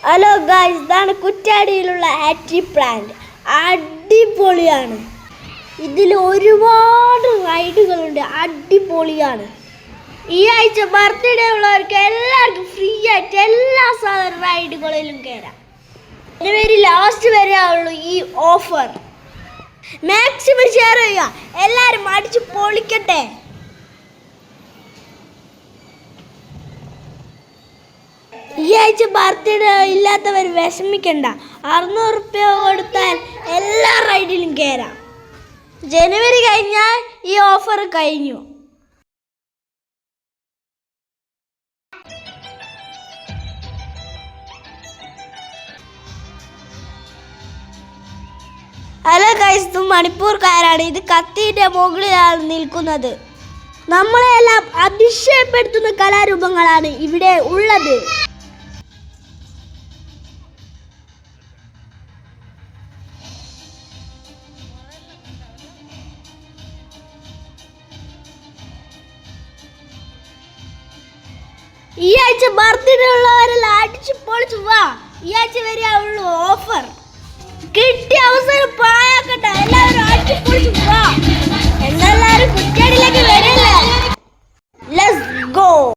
Hello guys, ഇതാണ് കുറ്റ്യാടിയിലുള്ള ആറ്റി plant. അടിപൊളിയാണ്. ഇതിൽ ഒരുപാട് റൈഡുകളുണ്ട്. അടിപൊളിയാണ്. ഈ ആഴ്ച ബർത്ത്ഡേ ഉള്ളവർക്ക് എല്ലാവർക്കും ഫ്രീ ആയിട്ട് എല്ലാ സാധാരണ റൈഡുകളിലും കയറാം. ജനുവരി ലാസ്റ്റ് വരെ ഉള്ളൂ ഈ ഓഫർ. മാക്സിമം ഷെയർ ചെയ്യുക. എല്ലാവരും അടിച്ച് പൊളിക്കട്ടെ. ഈ ആഴ്ച ബർത്ത്ഡേ ഇല്ലാത്തവർ വിഷമിക്കണ്ട. 600 രൂപ കൊടുത്താൽ എല്ലാ റൈഡിലും കയറാം. ജനുവരി കഴിഞ്ഞാൽ ഈ ഓഫർ കഴിഞ്ഞു. ഹലോ ഗൈസ്, ഇത് മണിപ്പൂർക്കാരാണ്. ഇത് കത്തിൻ്റെ മുകളിലാണ് നിൽക്കുന്നത്. നമ്മളെല്ലാം അതിശയപ്പെടുത്തുന്ന കലാരൂപങ്ങളാണ് ഇവിടെ ഉള്ളത്. ഈ ആഴ്ച ബർത്ത്ഡേ ഉള്ളവരെല്ലാം അടിച്ചു പൊളിച്ചു വാ. ഈ ആഴ്ച വരെ ഉള്ളൂ ഓഫർ. കിട്ടിയ അവസരം പായ